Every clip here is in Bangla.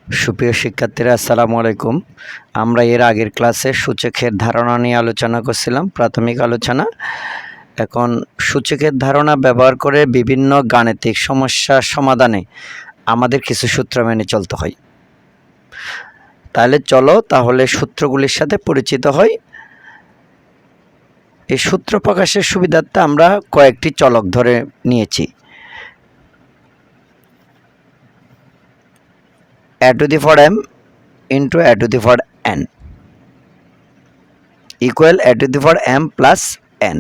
সুপ্রিয় শিক্ষার্থীরা, আসসালামু আলাইকুম। আমরা এর আগের ক্লাসে সূচকের ধারণা নিয়ে আলোচনা করছিলাম, প্রাথমিক আলোচনা। এখন সূচকের ধারণা ব্যবহার করে বিভিন্ন গাণিতিক সমস্যা সমাধানে আমাদের কিছু সূত্র মেনে চলতে হয়। তাহলে সূত্রগুলির সাথে পরিচিত হই। এই সূত্র প্রকাশের সুবিধার্থে আমরা কয়েকটি চলক ধরে নিয়েছি। a to the power m into a to the power n equal a to the power m plus n।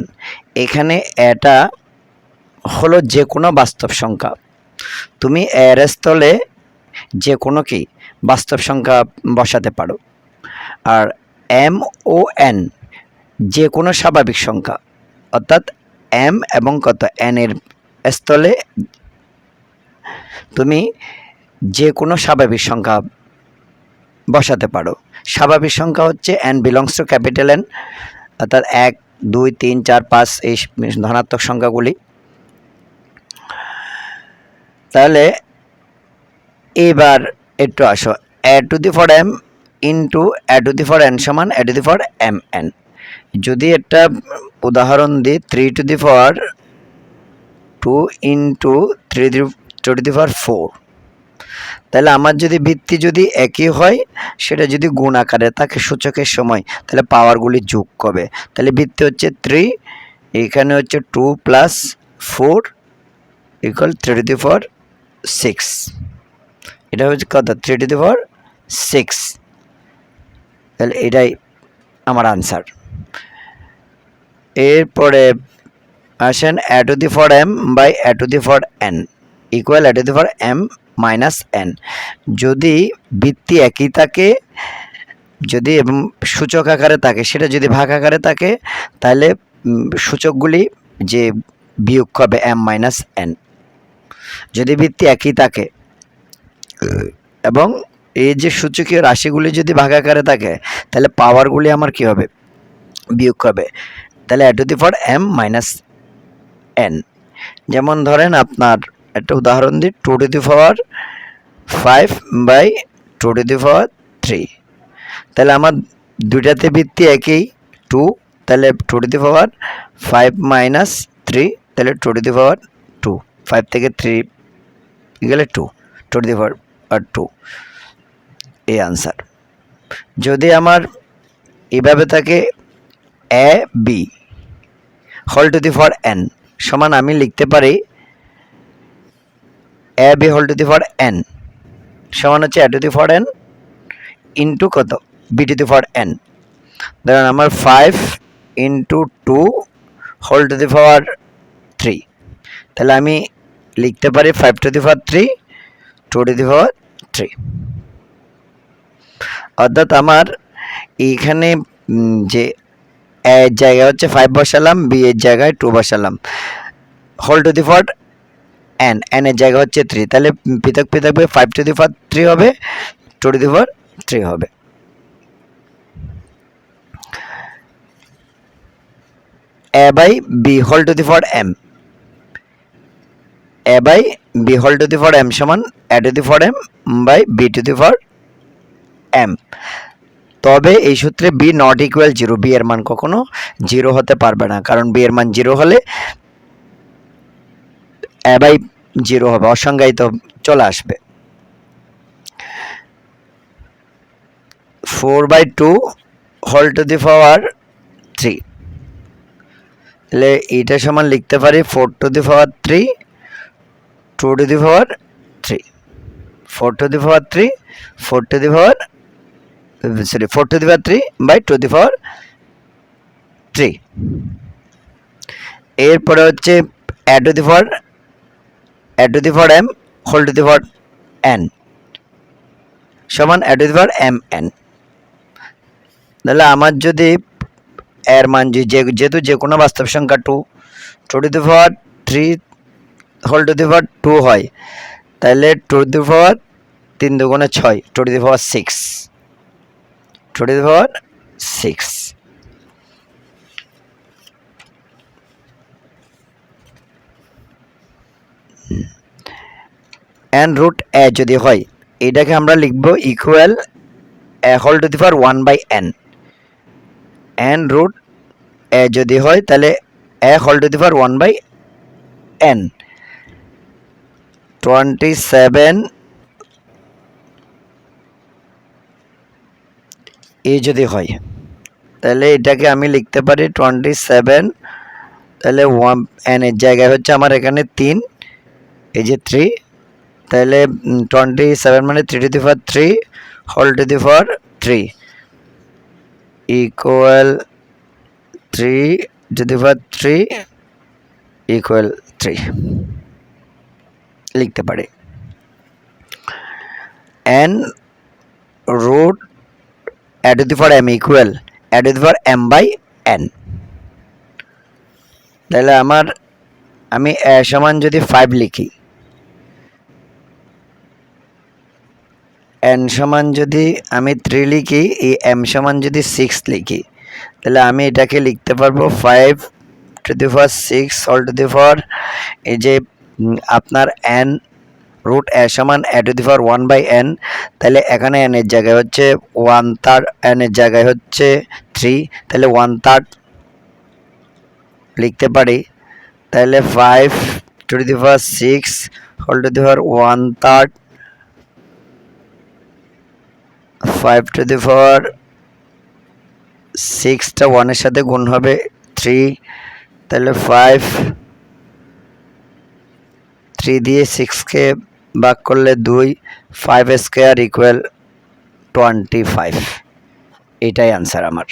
এখানে এটা হলো যে কোনো বাস্তব সংখ্যা। তুমি এর স্থলে যে কোনো কি বাস্তব সংখ্যা বসাতে পারো। আর m ও n যে কোনো স্বাভাবিক সংখ্যা, অর্থাৎ m এবং n এর স্থলে তুমি যে কোনো স্বাভাবিক সংখ্যা বসাতে পারো। স্বাভাবিক সংখ্যা হচ্ছে n belongs to capital N, অর্থাৎ 1 2 3 4 5 এই ধনাত্মক সংখ্যাগুলি। তাহলে এবার একটু আসো, a to the power m into a to the power n সমান a to the power mn। যদি একটা উদাহরণ দিই, 3 to the power 2 into 3 to the power 4, তাহলে আমার যদি ভিত্তি যদি একই হয়, সেটা যদি গুণ আকারে থাকে সূচকের সময়, তাহলে পাওয়ারগুলি যোগ হবে। তাহলে ভিত্তি হচ্ছে 3, এখানে হচ্ছে 2 plus 4 equal 3 to the power 6। এটা হচ্ছে কত? 3 to the power 6। তাহলে এটাই আমার আনসার। এরপরে আসেন a to the power m by a to the power n equal a to the power m minus n। যদি ভিত্তি একই থাকে, যদি এবং সূচক আকারে থাকে, সেটা যদি ভাগ আকারে থাকে, তাহলে সূচকগুলি যে বিয়োগ হবে m মাইনাস n। যদি ভিত্তি একই থাকে এবং এই যে সূচকীয় রাশিগুলি যদি ভাগ আকারে থাকে, তাহলে পাওয়ারগুলি আমার কি হবে? বিয়োগ হবে। তাহলে a to the power m minus n। যেমন ধরেন, আপনার একটা উদাহরণ দিই, 2 to the power 5 by 2 to the power 3। তাহলে আমার দুইটাতে ভিত্তি একই 2, তাহলে 2 to the power 5 মাইনাস 3, তাহলে 2 to the power 2। 5 থেকে 3 গেলে 2 to the power 2, এই আনসার। যদি আমার এভাবে থাকে a b whole to the power n সমান, আমি লিখতে পারি a b whole to the power n সমান হচ্ছে a to the power n into কত? b to the power n। ধরেন আমার 5 into 2 whole to the power 3, তাহলে আমি লিখতে পারি 5 to the power 3 2 to the power 3। অর্থাৎ আমার এইখানে যে a এর জায়গায় হচ্ছে 5 বসালাম, b এর জায়গায় 2 বসালাম, whole to the power n, n এর জায়গা হচ্ছে 3, তাহলে পৃথক পৃথক 5 to the power 3 হবে, 2 to the power 3 হবে। a by b whole to the power m, a by b whole to the power m সমান a to the power m by b to the power m। তবে এই সূত্রে b নট ইকুয়াল 0, b এর মান কখনো 0 হতে পারবে না, কারণ b এর মান 0 হলে a বাই 0 হবে, অসংজ্ঞায়িত চলে আসবে। 4/2 হোল টু দি পাওয়ার 3, তাহলে এটা সমান লিখতে পারি 4 to the power 3 2 to the power 3, 4 to the power 3 4 to the power 3 by 2 to the power 3। এরপরে হচ্ছে a to the power m whole to the power n সমান a to the power mn। তাহলে আমার যদি এর মান যেহেতু যে কোনো বাস্তব সংখ্যা 2 to the power 3 whole to the power 2 হয়, তাহলে 2 to the power 3 দুগুণে 6 2 to the power 6 2 to the power 6। n root a যদি হয়, এটাকে আমরা লিখব equal a whole to the power 1/n। n root a যদি হয় তাহলে এ whole to the power 1/n। 27 এ যদি হয় তাহলে এটাকে আমি লিখতে পারি 27, তাহলে n এর জায়গায় হচ্ছে আমার এখানে 3, এই যে 3, তাহলে 27 মানে 3 to the power 3 whole to the power 3 equal 3 to the power 3 equal 3 লিখতে পারি। n root a to the power m equal a to the power m/n। তাহলে আমি a সমান যদি 5 লিখি, n সমান যদি আমি 3 লিখি, এই m সমান যদি 6 লিখি, তাহলে আমি এটাকে লিখতে পারবো 5 to the power 6 to to the পাওয়ার এই যে আপনার n রুট এ সমান এ টু দি পাওয়ার 1/n। তাহলে এখানে n এর জায়গায় হচ্ছে 1/3, n এর জায়গায় হচ্ছে 3, তাহলে 1/3 লিখতে পারি। তাহলে 5 to the power 6 to to the পাওয়ার 1/3, 5 টু দি পাওয়ার 6টা 1 এর সাথে গুণ হবে 3, তাহলে 3 দিয়ে 6কে ভাগ করলে 2, 5 স্কয়ার ইকুয়াল 25। এটাই আনসার আমার।